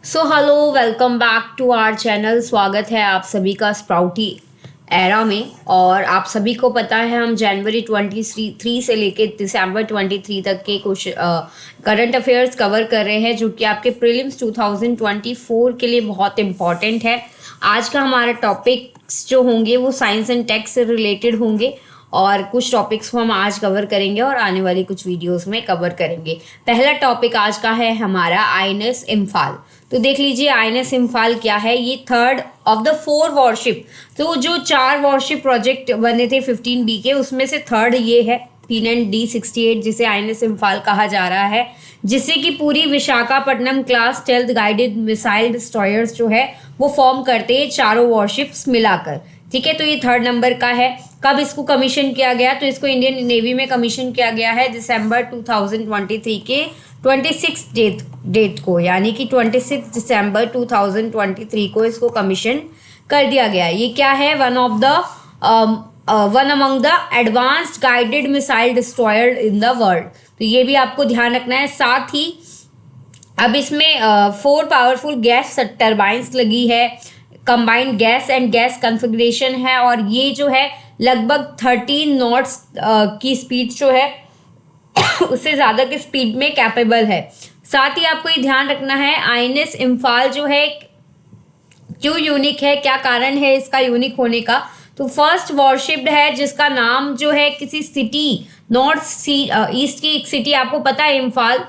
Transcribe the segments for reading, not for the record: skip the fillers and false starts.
Hello welcome back to our channel. स्वागत है आप सभी का स्प्राउटी एरा में। और आप सभी को पता है हम जनवरी 23 से लेके दिसंबर 23 तक के कुछ करंट अफेयर्स कवर कर रहे हैं जो कि आपके प्रीलिम्स 2024 के लिए बहुत इंपॉर्टेंट है। आज का हमारा टॉपिक्स जो होंगे वो साइंस एंड टेक से रिलेटेड होंगे और कुछ टॉपिक्स को हम आज कवर करेंगे और आने वाली कुछ वीडियोस में कवर करेंगे। पहला टॉपिक आज का है हमारा आईएनएस इम्फाल। तो देख लीजिए आईएनएस इम्फाल क्या है। ये थर्ड ऑफ द 4 वॉरशिप। तो जो 4 वॉरशिप प्रोजेक्ट बने थे 15B के, उसमें से थर्ड ये है P9D68 जिसे आईएनएस इम्फाल कहा जा रहा है, जिससे कि पूरी Visakhapatnam class stealth guided missile destroyers जो है वो फॉर्म करते हैं चारों वॉरशिप्स मिलाकर। ठीक है, तो ये थर्ड नंबर का है। कब इसको कमीशन किया गया? तो इसको इंडियन नेवी में कमीशन किया गया है दिसंबर 2023 के 26 डेट को, यानी कि 26 दिसंबर 2023 को इसको कमीशन कर दिया गया। ये क्या है? One among the advanced guided missile destroyer in the world. तो ये भी आपको ध्यान रखना है। साथ ही अब इसमें 4 पावरफुल गैस टर्बाइंस लगी है, combined gas and gas configuration है, और ये जो है लगभग 13 नॉट्स की स्पीड जो है उससे ज़्यादा की स्पीड में कैपेबल है। साथ ही आपको ये ध्यान रखना है आईएनएस इम्फाल जो है क्यों यूनिक है, क्या कारण है इसका यूनिक होने का। तो फर्स्ट वॉरशिप है जिसका नाम जो है किसी सिटी नॉर्थ ईस्ट की एक सिटी, आपको पता है इम्फाल,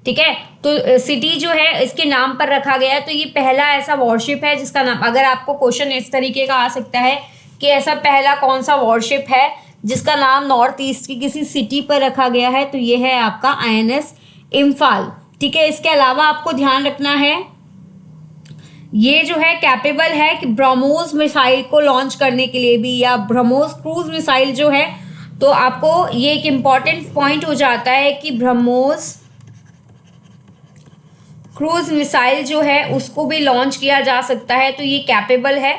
ठीक है, तो सिटी जो है इसके नाम पर रखा गया है। तो ये पहला ऐसा वॉरशिप है जिसका नाम, अगर आपको क्वेश्चन इस तरीके का आ सकता है कि ऐसा पहला कौन सा वॉरशिप है जिसका नाम नॉर्थ ईस्ट की किसी सिटी पर रखा गया है, तो ये है आपका आईएनएस इम्फाल। ठीक है, इसके अलावा आपको ध्यान रखना है ये जो है कैपेबल है कि ब्रह्मोस मिसाइल को लॉन्च करने के लिए भी, या ब्रह्मोस क्रूज मिसाइल जो है, तो आपको ये एक इम्पॉर्टेंट पॉइंट हो जाता है कि ब्रह्मोस क्रूज मिसाइल जो है उसको भी लॉन्च किया जा सकता है। तो ये कैपेबल है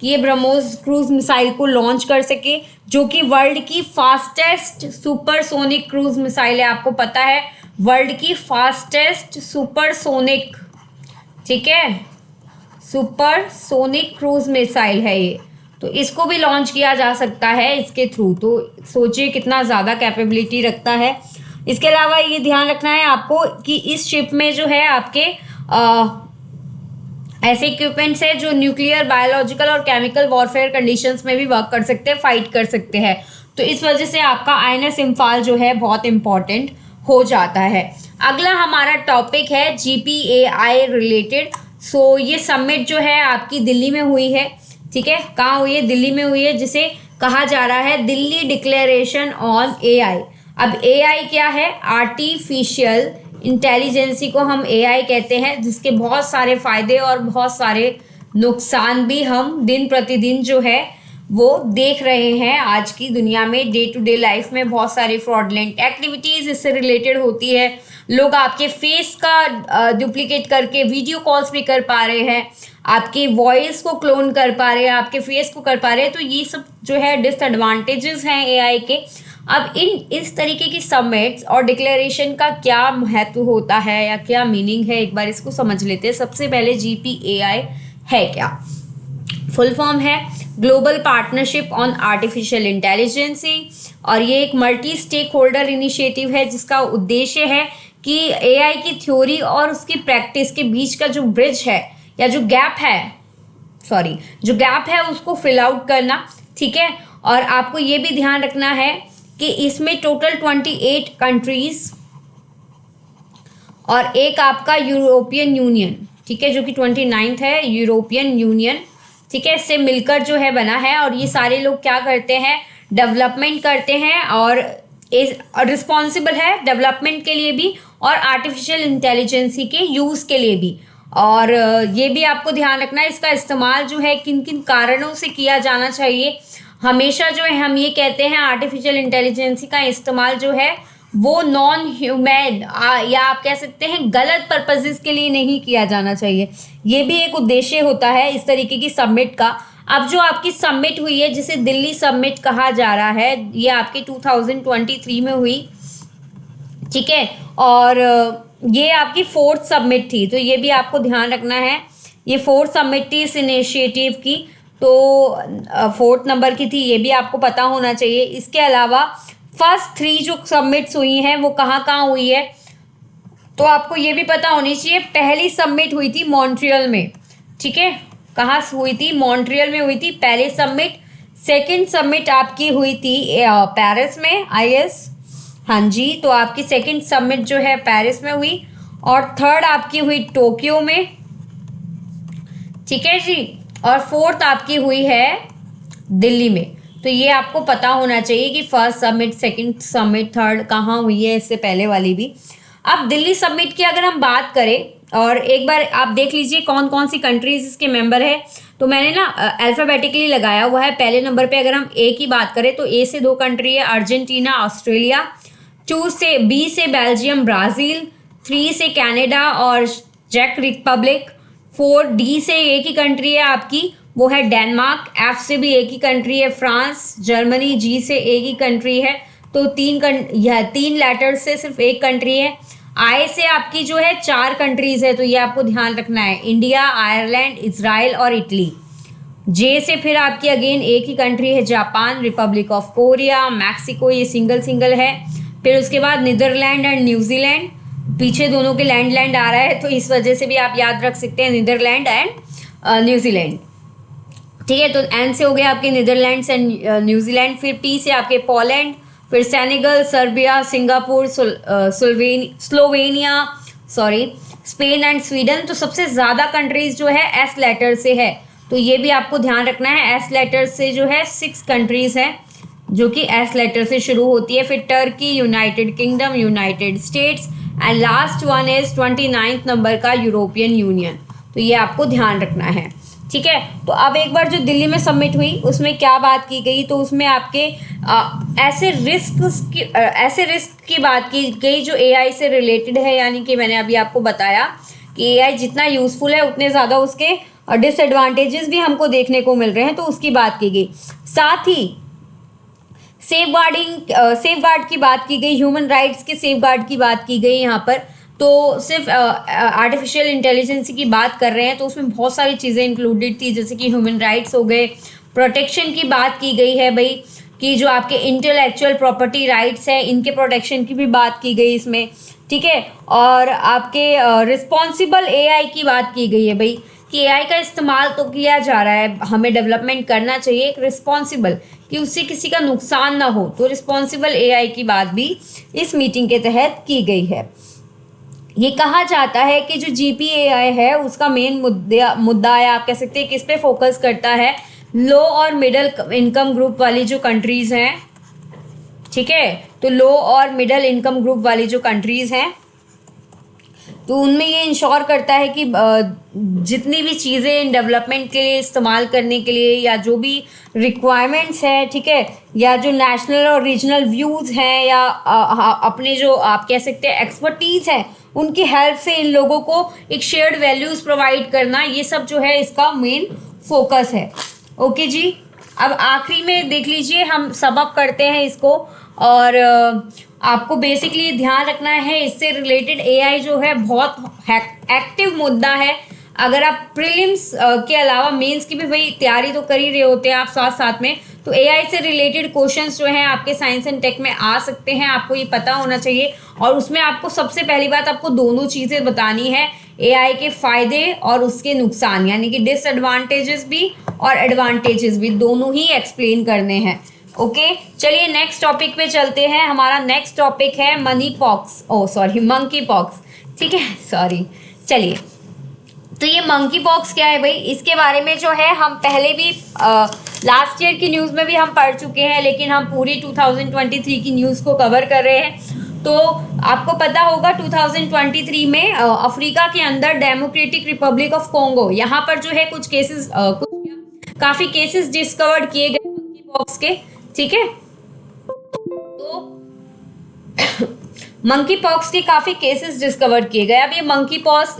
कि ये ब्रह्मोस क्रूज मिसाइल को लॉन्च कर सके, जो कि वर्ल्ड की फास्टेस्ट सुपरसोनिक क्रूज मिसाइल है। आपको पता है वर्ल्ड की फास्टेस्ट सुपरसोनिक, ठीक है, सुपरसोनिक क्रूज मिसाइल है ये। तो इसको भी लॉन्च किया जा सकता है इसके थ्रू। तो सोचिए कितना ज़्यादा कैपेबिलिटी रखता है। इसके अलावा ये ध्यान रखना है आपको कि इस शिप में जो है आपके ऐसे इक्विपमेंट्स है जो न्यूक्लियर, बायोलॉजिकल और केमिकल वॉरफेयर कंडीशंस में भी वर्क कर सकते हैं, फाइट कर सकते हैं। तो इस वजह से आपका आईएनएस इम्फाल जो है बहुत इंपॉर्टेंट हो जाता है। अगला हमारा टॉपिक है GPAI रिलेटेड। सो ये समिट जो है आपकी दिल्ली में हुई है। ठीक है, कहाँ हुई है? दिल्ली में हुई है, जिसे कहा जा रहा है दिल्ली डिक्लेरेशन ऑन AI। अब AI क्या है? आर्टिफिशियल इंटेलिजेंसी को हम AI कहते हैं, जिसके बहुत सारे फायदे और बहुत सारे नुकसान भी हम दिन प्रतिदिन जो है वो देख रहे हैं। आज की दुनिया में डे टू डे लाइफ में बहुत सारी फ्रॉडलेंट एक्टिविटीज़ इससे रिलेटेड होती है। लोग आपके फेस का डुप्लीकेट करके वीडियो कॉल्स भी कर पा रहे हैं, आपके वॉइस को क्लोन कर पा रहे हैं, आपके फेस को कर पा रहे हैं। तो ये सब जो है डिसएडवांटेजेस हैं AI के। अब इस तरीके की समिट्स और डिक्लेरेशन का क्या महत्व होता है या क्या मीनिंग है, एक बार इसको समझ लेते हैं। सबसे पहले GPAI है क्या? फुल फॉर्म है global partnership on artificial intelligence, और ये एक मल्टी स्टेक होल्डर इनिशिएटिव है जिसका उद्देश्य है कि AI की थ्योरी और उसकी प्रैक्टिस के बीच का जो ब्रिज है या जो गैप है उसको फिल आउट करना। ठीक है, और आपको ये भी ध्यान रखना है कि इसमें टोटल 28 कंट्रीज और एक आपका यूरोपियन यूनियन, ठीक है, जो कि 29th है यूरोपियन यूनियन, ठीक है, इससे मिलकर जो है बना है। और ये सारे लोग क्या करते हैं? डेवलपमेंट करते हैं और रिस्पॉन्सिबल है डेवलपमेंट के लिए भी और आर्टिफिशियल इंटेलिजेंसी के यूज़ के लिए भी। और ये भी आपको ध्यान रखना है इसका इस्तेमाल जो है किन किन कारणों से किया जाना चाहिए। हमेशा जो है हम ये कहते हैं आर्टिफिशियल इंटेलिजेंसी का इस्तेमाल जो है वो नॉन ह्यूमन या आप कह सकते हैं गलत पर्पसेस के लिए नहीं किया जाना चाहिए। ये भी एक उद्देश्य होता है इस तरीके की समिट का। अब जो आपकी समिट हुई है जिसे दिल्ली समिट कहा जा रहा है, ये आपकी 2023 में हुई, ठीक है, और ये आपकी फोर्थ समिट थी, तो ये भी आपको ध्यान रखना है। ये फोर्थ समिट थी इस इनिशिएटिव की, तो फोर्थ नंबर की थी, ये भी आपको पता होना चाहिए। इसके अलावा फर्स्ट 3 जो समिट्स हुई हैं वो कहाँ कहाँ हुई है, तो आपको ये भी पता होनी चाहिए। पहली समिट हुई थी मॉन्ट्रियल में, ठीक है, कहाँ हुई थी, मॉन्ट्रियल में हुई थी पहली समिट। सेकंड समिट आपकी हुई थी पेरिस में, आई गेस, हाँ जी, तो आपकी सेकंड समिट जो है पेरिस में हुई, और थर्ड आपकी हुई टोक्यो में, ठीक है जी, और फोर्थ आपकी हुई है दिल्ली में। तो ये आपको पता होना चाहिए कि first summit, second summit, third कहाँ हुई है, इससे पहले वाली भी। अब दिल्ली समिट की अगर हम बात करें, और एक बार आप देख लीजिए कौन कौन सी कंट्रीज इसके मेंबर है, तो मैंने ना अल्फाबेटिकली लगाया हुआ है। पहले नंबर पे अगर हम ए की बात करें तो ए से 2 कंट्री है, अर्जेंटीना, ऑस्ट्रेलिया। 2 से, बी से बेल्जियम, ब्राज़ील। 3 से कनाडा और चेक रिपब्लिक। 4 डी से एक ही कंट्री है आपकी, वो है डेनमार्क। एफ से भी एक ही कंट्री है, फ्रांस, जर्मनी। जी से एक ही कंट्री है, तो 3 लेटर्स से सिर्फ एक कंट्री है। आई से आपकी जो है 4 कंट्रीज है, तो ये आपको ध्यान रखना है, इंडिया, आयरलैंड, इजराइल और इटली। जे से फिर आपकी अगेन एक ही कंट्री है, Japan, Republic of Korea, Mexico, ये सिंगल सिंगल है। फिर उसके बाद नीदरलैंड एंड न्यूजीलैंड, पीछे दोनों के लैंड आ रहा है, तो इस वजह से भी आप याद रख सकते हैं नीदरलैंड एंड न्यूजीलैंड, ठीक है। तो एन से हो गया आपके नीदरलैंड्स एंड न्यूजीलैंड। फिर पी से आपके पोलैंड, फिर Senegal, Serbia, Singapore, Slovenia, sorry, Spain and Sweden. तो सबसे ज़्यादा कंट्रीज जो है एस लेटर से है, तो ये भी आपको ध्यान रखना है। एस लेटर से जो है 6 कंट्रीज है जो कि एस लेटर से शुरू होती है। फिर Turkey, United kingdom, United states, and last one is 29th number का यूरोपियन यूनियन। तो ये आपको ध्यान रखना है, ठीक है। तो अब एक बार जो दिल्ली में सबमिट हुई उसमें क्या बात की गई, तो उसमें आपके ऐसे रिस्क की बात की गई जो एआई से रिलेटेड है, यानी कि मैंने अभी आपको बताया कि एआई जितना यूज़फुल है उतने ज़्यादा उसके डिसएडवांटेजेस भी हमको देखने को मिल रहे हैं, तो उसकी बात की गई। साथ ही सेफ गार्ड की बात की गई, ह्यूमन राइट्स के सेफ गार्ड की बात की गई यहाँ पर। तो सिर्फ आर्टिफिशियल इंटेलिजेंस की बात कर रहे हैं, तो उसमें बहुत सारी चीज़ें इंक्लूडेड थी, जैसे कि ह्यूमन राइट्स हो गए, प्रोटेक्शन की बात की गई है भाई, कि जो आपके इंटेलेक्चुअल प्रॉपर्टी राइट्स हैं इनके प्रोटेक्शन की भी बात की गई इसमें, ठीक है। और आपके रिस्पॉन्सिबल एआई की बात की गई है भाई, कि एआई का इस्तेमाल तो किया जा रहा है, हमें डेवलपमेंट करना चाहिए एक रिस्पॉन्सिबल, कि उससे किसी का नुकसान ना हो, तो रिस्पॉन्सिबल एआई की बात भी इस मीटिंग के तहत की गई है। ये कहा जाता है कि जो जीपीएआई है उसका मेन मुद्दा है, आप कह सकते हैं किस पे फोकस करता है, लो और मिडिल इनकम ग्रुप वाली जो कंट्रीज़ हैं, ठीक है। तो लो और मिडिल इनकम ग्रुप वाली जो कंट्रीज़ हैं, तो उनमें ये इंश्योर करता है कि जितनी भी चीज़ें डेवलपमेंट के लिए इस्तेमाल करने के लिए, या जो भी रिक्वायरमेंट्स हैं, ठीक है, या जो नेशनल और रीजनल व्यूज़ हैं, या अपने जो आप कह सकते हैं एक्सपर्टीज़ है, उनकी हेल्प से इन लोगों को एक शेयर्ड वैल्यूज़ प्रोवाइड करना, ये सब जो है इसका मेन फोकस है। ओके जी, अब आखिरी में देख लीजिए, हम सम अप करते हैं इसको, और आपको बेसिकली ध्यान रखना है इससे रिलेटेड एआई जो है बहुत एक्टिव मुद्दा है। अगर आप प्रीलिम्स के अलावा मेंस की भी भाई तैयारी तो कर ही रहे होते हैं आप साथ साथ में, तो एआई से रिलेटेड क्वेश्चंस जो हैं आपके साइंस एंड टेक में आ सकते हैं, आपको ये पता होना चाहिए। और उसमें आपको सबसे पहली बात आपको दोनों चीज़ें बतानी है, एआई के फ़ायदे और उसके नुकसान, यानी कि डिसएडवांटेजेस भी और एडवांटेजेस भी, दोनों ही एक्सप्लेन करने हैं। ओके, चलिए नेक्स्ट टॉपिक पे चलते हैं। हमारा नेक्स्ट टॉपिक है मंकी पॉक्स, ठीक है, सॉरी। चलिए, तो ये मंकी पॉक्स क्या है भाई, इसके बारे में जो है हम पहले भी लास्ट ईयर की न्यूज़ में भी हम पढ़ चुके हैं, लेकिन हम पूरी 2023 की न्यूज़ को कवर कर रहे हैं। तो आपको पता होगा 2023 में अफ्रीका के अंदर डेमोक्रेटिक रिपब्लिक ऑफ कॉन्गो, यहाँ पर जो है कुछ काफ़ी केसेस डिस्कवर्ड किए गए मंकी पॉक्स के, ठीक है। तो मंकी पॉक्स के काफ़ी केसेस डिस्कवर किए गए। अब ये मंकी पॉक्स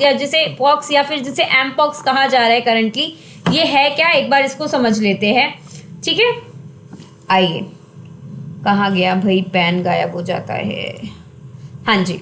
या फिर जिसे एम पॉक्स कहा जा रहा है करंटली, ये है क्या, एक बार इसको समझ लेते हैं, ठीक है। आइए, कहाँ गया भाई, पेन गायब हो जाता है, हाँ जी।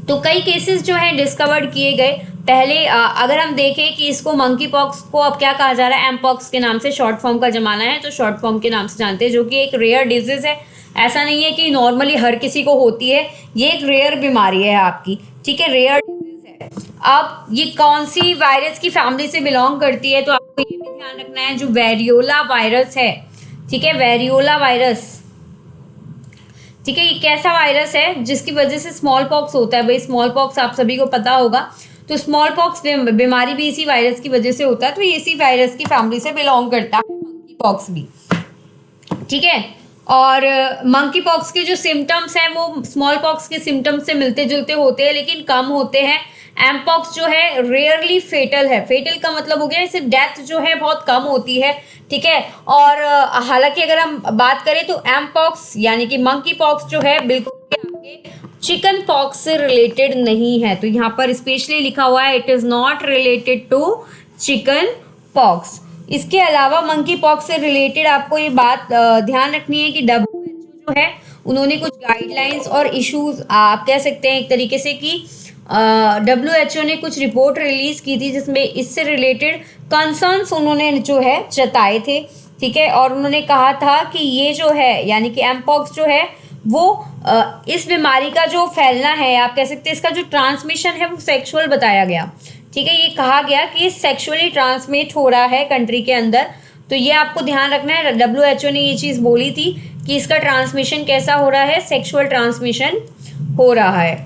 तो कई केसेस जो है डिस्कवर्ड किए गए। पहले अगर हम देखें कि इसको मंकी पॉक्स को अब क्या कहा जा रहा है, एम पॉक्स के नाम से शॉर्ट फॉर्म का जमाना है, तो शॉर्ट फॉर्म के नाम से जानते हैं, जो कि एक रेयर डिजीज है। ऐसा नहीं है कि नॉर्मली हर किसी को होती है, ये एक रेयर बीमारी है आपकी, ठीक है, रेयर डिजीज है। अब ये कौन सी वायरस की फैमिली से बिलोंग करती है, तो आपको ये भी ध्यान रखना है, जो वेरियोला वायरस है, ठीक है, वेरियोला वायरस, ठीक है, ये कैसा वायरस है जिसकी वजह से स्मॉल पॉक्स होता है। भाई स्मॉल पॉक्स आप सभी को पता होगा, तो स्मॉल पॉक्स बीमारी भी इसी वायरस की वजह से होता है, तो ये इसी वायरस की फैमिली से बिलोंग करता है मंकी पॉक्स भी, ठीक है। और मंकी पॉक्स के जो सिम्टम्स हैं वो स्मॉल पॉक्स के सिम्टम्स से मिलते जुलते होते हैं, लेकिन कम होते हैं। एम पॉक्स जो है रेयरली फेटल है, फेटल का मतलब हो गया इससे डेथ जो है बहुत कम होती है, ठीक है। और हालांकि अगर हम बात करें तो एम पॉक्स यानी कि मंकी पॉक्स जो है बिल्कुल भी आपके चिकन पॉक्स से रिलेटेड नहीं है, तो यहाँ पर स्पेशली लिखा हुआ है it is not related to chicken pox. इसके अलावा मंकी पॉक्स से रिलेटेड आपको ये बात ध्यान रखनी है कि WHO जो है उन्होंने कुछ गाइडलाइंस और इश्यूज आप कह सकते हैं एक तरीके से कि WHO ने कुछ रिपोर्ट रिलीज की थी जिसमें इससे रिलेटेड कंसर्न्स उन्होंने जो है जताए थे, ठीक है। और उन्होंने कहा था कि ये जो है यानी कि एम पॉक्स जो है वो इस बीमारी का जो फैलना है, आप कह सकते हैं इसका जो ट्रांसमिशन है वो सेक्सुअल बताया गया, ठीक है। ये कहा गया कि ये सेक्सुअली ट्रांसमिट हो रहा है कंट्री के अंदर, तो ये आपको ध्यान रखना है। WHO ने ये चीज़ बोली थी कि इसका ट्रांसमिशन कैसा हो रहा है, सेक्सुअल ट्रांसमिशन हो रहा है।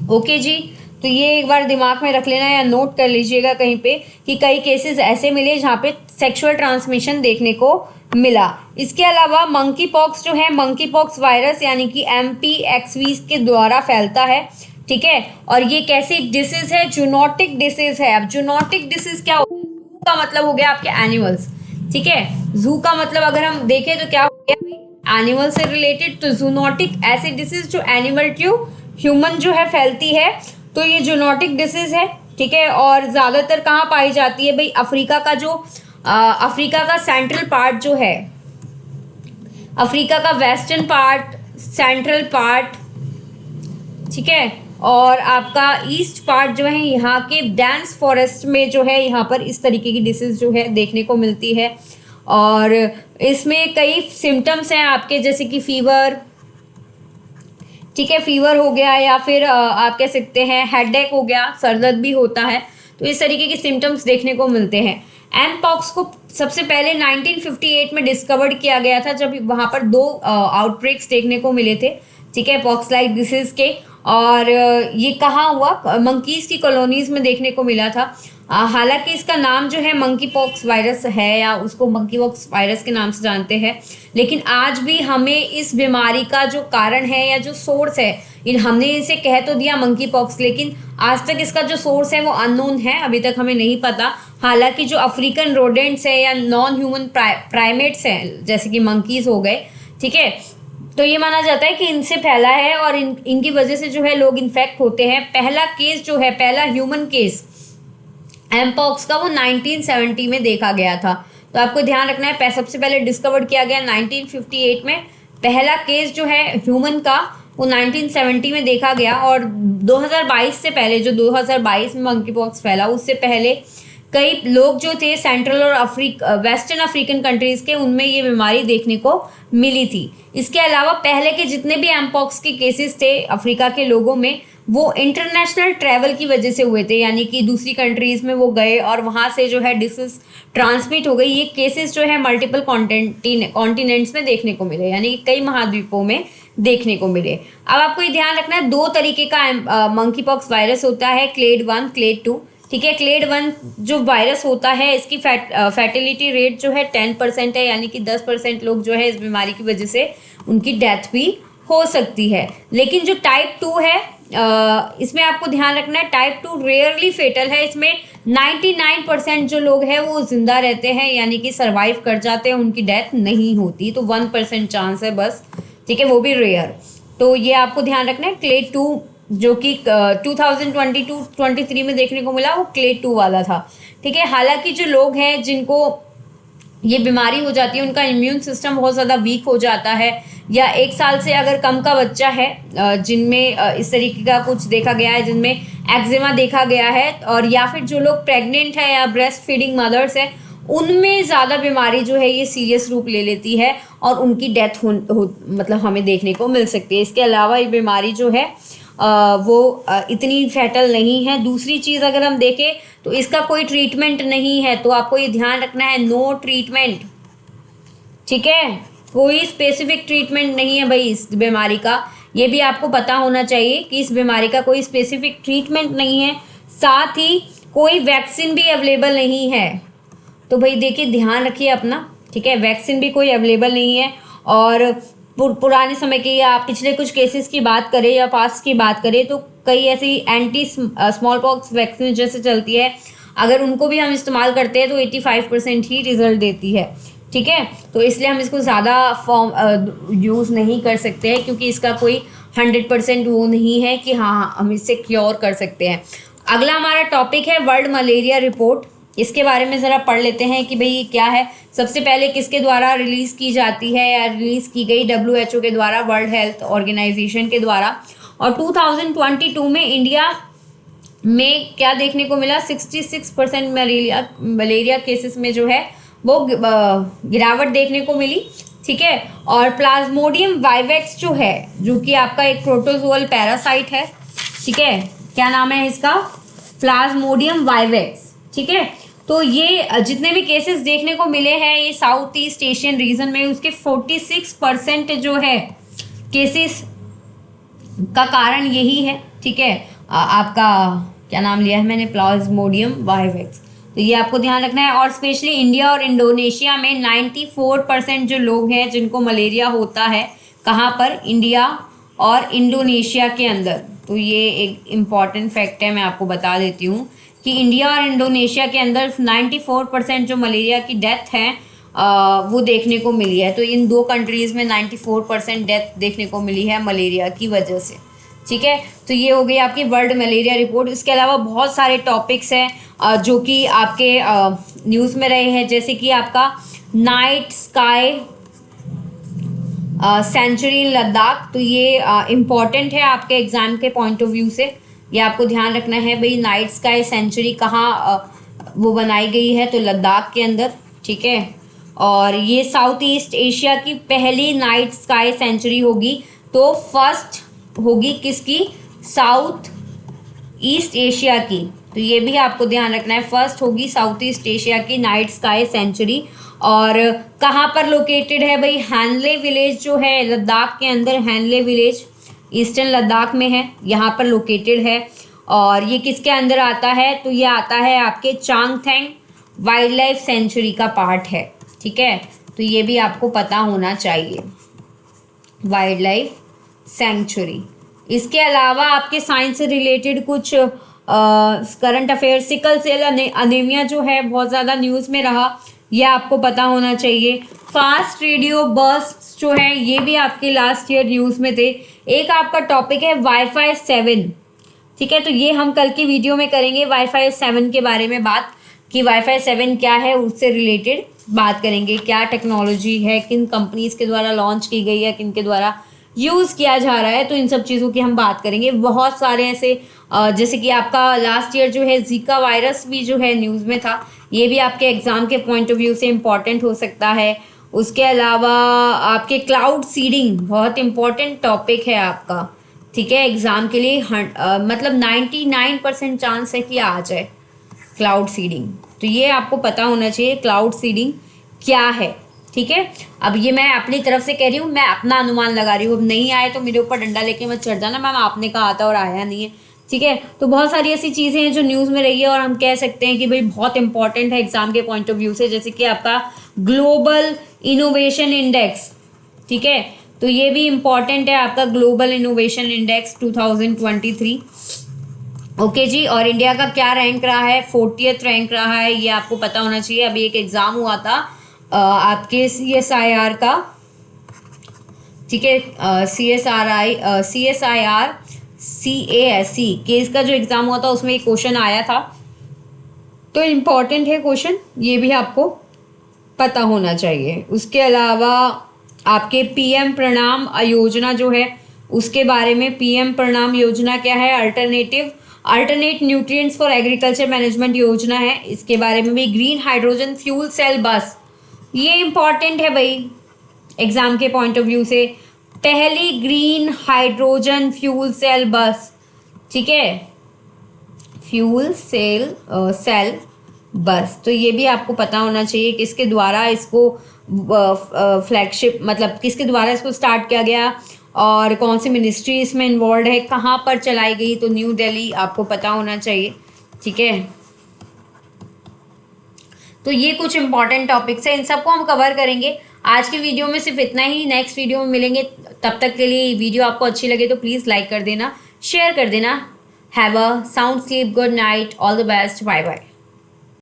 ओके जी, तो ये एक बार दिमाग में रख लेना या नोट कर लीजिएगा कहीं पे कि कई केसेस ऐसे मिले जहाँ पे सेक्सुअल ट्रांसमिशन देखने को मिला। इसके अलावा मंकी पॉक्स जो है, मंकी पॉक्स वायरस यानी कि MPXV के द्वारा फैलता है, ठीक है। और ये कैसी डिसीज है, जूनोटिक डिसीज है। अब जूनोटिक डिसीज क्या होता है, जू का मतलब हो गया आपके एनिमल्स, ठीक है। जू का मतलब अगर हम देखें तो क्या हो गया, एनिमल से रिलेटेड, तो जूनोटिक ऐसी डिसीज जो एनिमल टू ह्यूमन जो है फैलती है, तो ये जूनोटिक डिसीज है, ठीक है। और ज़्यादातर कहाँ पाई जाती है भाई, अफ्रीका का जो अफ्रीका का सेंट्रल पार्ट जो है, अफ्रीका का वेस्टर्न पार्ट, सेंट्रल पार्ट, ठीक है, और आपका ईस्ट पार्ट जो है यहाँ के डेंस फॉरेस्ट में जो है यहाँ पर इस तरीके की डिसीज जो है देखने को मिलती है। और इसमें कई सिम्टम्स हैं आपके, जैसे कि फीवर, ठीक है, फीवर हो गया, या फिर आप कह सकते हैं हेडेक हो गया, सरदर्द भी होता है, तो इस तरीके के सिम्टम्स देखने को मिलते हैं। एम पॉक्स को सबसे पहले 1958 में डिस्कवर्ड किया गया था, जब वहाँ पर 2 आउटब्रेक्स देखने को मिले थे, ठीक है, पॉक्स लाइक डिसीज के। और ये कहाँ हुआ, मंकीज की कॉलोनीज में देखने को मिला था। हालांकि इसका नाम जो है मंकी पॉक्स वायरस है, या उसको मंकी पॉक्स वायरस के नाम से जानते हैं, लेकिन आज भी हमें इस बीमारी का जो कारण है या जो सोर्स है, हमने इसे कह तो दिया मंकी पॉक्स, लेकिन आज तक इसका जो सोर्स है वो अननोन है, अभी तक हमें नहीं पता। हालांकि जो अफ्रीकन रोडेंट्स है या नॉन ह्यूमन प्राइमेट्स हैं, जैसे कि मंकीज हो गए, ठीक है, तो ये माना जाता है कि इनसे फैला है और इनकी वजह से जो है लोग इन्फेक्ट होते हैं। पहला केस जो है, पहला ह्यूमन केस एम पॉक्स का, वो 1970 में देखा गया था, तो आपको ध्यान रखना है। सबसे पहले डिस्कवर्ड किया गया 1958 में, पहला केस जो है ह्यूमन का वो 1970 में देखा गया। और 2022 से पहले, जो 2022 में मंकी पॉक्स फैला, उससे पहले कई लोग जो थे सेंट्रल और वेस्टर्न अफ्रीकन कंट्रीज के, उनमें ये बीमारी देखने को मिली थी। इसके अलावा पहले के जितने भी एम पॉक्स के केसेस थे अफ्रीका के लोगों में, वो इंटरनेशनल ट्रैवल की वजह से हुए थे, यानी कि दूसरी कंट्रीज में वो गए और वहाँ से जो है डिसीज ट्रांसमिट हो गई। ये केसेस जो है मल्टीपल कॉन्टिनेंट्स में देखने को मिले, यानी कि कई महाद्वीपों में देखने को मिले। अब आपको ये ध्यान रखना है, 2 तरीके का मंकी पॉक्स वायरस होता है, क्लेड 1, क्लेड 2, ठीक है। क्लेड 1 जो वायरस होता है, इसकी फैटिलिटी रेट जो है 10% है, यानी कि 10% लोग जो है इस बीमारी की वजह से उनकी डेथ भी हो सकती है। लेकिन जो टाइप 2 है, इसमें आपको ध्यान रखना है, टाइप 2 रेयरली फेटल है। इसमें 99% जो लोग हैं वो जिंदा रहते हैं, यानी कि सरवाइव कर जाते हैं, उनकी डेथ नहीं होती, तो 1% चांस है बस, ठीक है, वो भी रेयर। तो ये आपको ध्यान रखना है। क्लेड 2 जो कि 2022-23 में देखने को मिला, वो क्लेड 2 वाला था, ठीक है। हालांकि जो लोग हैं जिनको ये बीमारी हो जाती है, उनका इम्यून सिस्टम बहुत ज़्यादा वीक हो जाता है, या 1 साल से अगर कम का बच्चा है जिनमें इस तरीके का कुछ देखा गया है, जिनमें एक्जिमा देखा गया है, और या फिर जो लोग प्रेग्नेंट है या ब्रेस्ट फीडिंग मदर्स है, उनमें ज़्यादा बीमारी जो है ये सीरियस रूप ले लेती है और उनकी डेथ मतलब हमें देखने को मिल सकती है। इसके अलावा ये बीमारी जो है वो इतनी फैटल नहीं है। दूसरी चीज़ अगर हम देखें तो इसका कोई ट्रीटमेंट नहीं है, तो आपको ये ध्यान रखना है, नो ट्रीटमेंट, ठीक है, कोई स्पेसिफिक ट्रीटमेंट नहीं है भाई इस बीमारी का। ये भी आपको पता होना चाहिए कि इस बीमारी का कोई स्पेसिफिक ट्रीटमेंट नहीं है, साथ ही कोई वैक्सीन भी अवेलेबल नहीं है। तो भाई देखिए, ध्यान रखिए अपना, ठीक है, वैक्सीन भी कोई अवेलेबल नहीं है। और पुराने समय के या पिछले कुछ केसेस की बात करें या पास्ट की बात करें तो कई ऐसी एंटी स्मॉल पॉक्स वैक्सीन जैसे चलती है, अगर उनको भी हम इस्तेमाल करते हैं तो 85% ही रिजल्ट देती है, ठीक है। तो इसलिए हम इसको ज़्यादा यूज़ नहीं कर सकते हैं, क्योंकि इसका कोई 100% वो नहीं है कि हाँ हम इससे क्योर कर सकते हैं। अगला हमारा टॉपिक है वर्ल्ड मलेरिया रिपोर्ट। इसके बारे में ज़रा पढ़ लेते हैं कि भाई ये क्या है। सबसे पहले किसके द्वारा रिलीज़ की जाती है या रिलीज़ की गई, WHO के द्वारा, वर्ल्ड हेल्थ ऑर्गेनाइजेशन के द्वारा। और 2022 में इंडिया में क्या देखने को मिला, 66% मलेरिया केसेस में जो है वो गिरावट देखने को मिली, ठीक है। और प्लाज्मोडियम वाइवेक्स जो है, जो कि आपका एक प्रोटोजोअल पैरासाइट है, ठीक है, क्या नाम है इसका, प्लाज्मोडियम वाइवेक्स, ठीक है। तो ये जितने भी केसेस देखने को मिले हैं ये साउथ ईस्ट एशियन रीजन में, उसके 46% जो है केसेस का कारण यही है, ठीक है। आपका क्या नाम लिया है मैंने, प्लाज्मोडियम वाइवेक्स, तो ये आपको ध्यान रखना है। और स्पेशली इंडिया और इंडोनेशिया में 94% जो लोग हैं जिनको मलेरिया होता है, कहाँ पर, इंडिया और इंडोनेशिया के अंदर। तो ये एक इम्पॉर्टेंट फैक्ट है, मैं आपको बता देती हूँ कि इंडिया और इंडोनेशिया के अंदर 94% जो मलेरिया की डेथ है वो देखने को मिली है। तो इन दो कंट्रीज़ में 94% डेथ देखने को मिली है मलेरिया की वजह से, ठीक है। तो ये हो गई आपकी वर्ल्ड मलेरिया रिपोर्ट। इसके अलावा बहुत सारे टॉपिक्स हैं जो कि आपके न्यूज़ में रहे हैं, जैसे कि आपका नाइट स्काई सेंचुरी इन लद्दाख। तो ये इम्पॉर्टेंट है आपके एग्ज़ाम के पॉइंट ऑफ व्यू से, ये आपको ध्यान रखना है भाई। नाइट स्काई सेंचुरी कहाँ वो बनाई गई है, तो लद्दाख के अंदर, ठीक है। और ये साउथ ईस्ट एशिया की पहली नाइट स्काई सेंचुरी होगी, तो फर्स्ट होगी किसकी, साउथ ईस्ट एशिया की। तो ये भी आपको ध्यान रखना है, फर्स्ट होगी साउथ ईस्ट एशिया की नाइट स्काई सेंचुरी। और कहाँ पर लोकेटेड है भाई, हैनले विलेज जो है लद्दाख के अंदर, हैनले विलेज ईस्टर्न लद्दाख में है, यहाँ पर लोकेटेड है। और ये किसके अंदर आता है, तो ये आता है आपके चांगथेंग वाइल्ड लाइफ सेंचुरी का पार्ट है, ठीक है। तो ये भी आपको पता होना चाहिए, वाइल्ड लाइफ सेंचुरी। इसके अलावा आपके साइंस से रिलेटेड कुछ current affair, sickle cell anaemia जो है बहुत ज़्यादा न्यूज़ में रहा, ये आपको पता होना चाहिए। फास्ट रेडियो बर्स्ट जो है ये भी आपके लास्ट ईयर न्यूज़ में थे। एक आपका टॉपिक है वाईफाई 7, ठीक है। तो ये हम कल की वीडियो में करेंगे वाईफाई 7 के बारे में बात, कि वाईफाई 7 क्या है, उससे रिलेटेड बात करेंगे, क्या टेक्नोलॉजी है, किन कंपनीज़ के द्वारा लॉन्च की गई है, किन के द्वारा यूज़ किया जा रहा है, तो इन सब चीज़ों की हम बात करेंगे। बहुत सारे ऐसे जैसे कि आपका लास्ट ईयर जो है जीका वायरस भी जो है न्यूज़ में था, ये भी आपके एग्ज़ाम के पॉइंट ऑफ व्यू से इम्पॉर्टेंट हो सकता है। उसके अलावा आपके क्लाउड सीडिंग बहुत इम्पॉर्टेंट टॉपिक है आपका, ठीक है, एग्ज़ाम के लिए। मतलब 99% चांस है कि आ जाए क्लाउड सीडिंग, तो ये आपको पता होना चाहिए क्लाउड सीडिंग क्या है, ठीक है। अब ये मैं अपनी तरफ से कह रही हूँ, मैं अपना अनुमान लगा रही हूँ, अब नहीं आए तो मेरे ऊपर डंडा लेके मत चढ़ जाना, मैम आपने कहा था और आया नहीं है, ठीक है। तो बहुत सारी ऐसी चीज़ें हैं जो न्यूज़ में रही है और हम कह सकते हैं कि भाई बहुत इंपॉर्टेंट है एग्जाम के पॉइंट ऑफ व्यू से, जैसे कि आपका ग्लोबल इनोवेशन इंडेक्स, ठीक है। तो ये भी इम्पॉर्टेंट है आपका ग्लोबल इनोवेशन इंडेक्स 2023, ओके जी। और इंडिया का क्या रैंक रहा है, 40th रैंक रहा है, ये आपको पता होना चाहिए। अभी एक एग्ज़ाम हुआ था आपके CSIR का, ठीक है, CSIR CASE केस का जो एग्ज़ाम हुआ था उसमें एक क्वेश्चन आया था, तो इम्पॉर्टेंट है क्वेश्चन, ये भी आपको पता होना चाहिए। उसके अलावा आपके पीएम प्रणाम योजना जो है उसके बारे में, पीएम प्रणाम योजना क्या है, alternate nutrients for agriculture management योजना है, इसके बारे में भी। ग्रीन हाइड्रोजन फ्यूल सेल बस, ये इंपॉर्टेंट है भाई एग्जाम के पॉइंट ऑफ व्यू से, पहली ग्रीन हाइड्रोजन फ्यूल सेल बस, ठीक है, फ्यूल सेल बस। तो ये भी आपको पता होना चाहिए किसके द्वारा इसको फ्लैगशिप, मतलब किसके द्वारा इसको स्टार्ट किया गया और कौन सी मिनिस्ट्री इसमें इन्वॉल्व है, कहाँ पर चलाई गई, तो न्यू दिल्ली आपको पता होना चाहिए, ठीक है। तो ये कुछ इंपॉर्टेंट टॉपिक्स है, इन सबको हम कवर करेंगे। आज की वीडियो में सिर्फ इतना ही, नेक्स्ट वीडियो में मिलेंगे। तब तक के लिए वीडियो आपको अच्छी लगे तो प्लीज़ लाइक कर देना, शेयर कर देना। Have a sound sleep, good night, all the best, bye bye.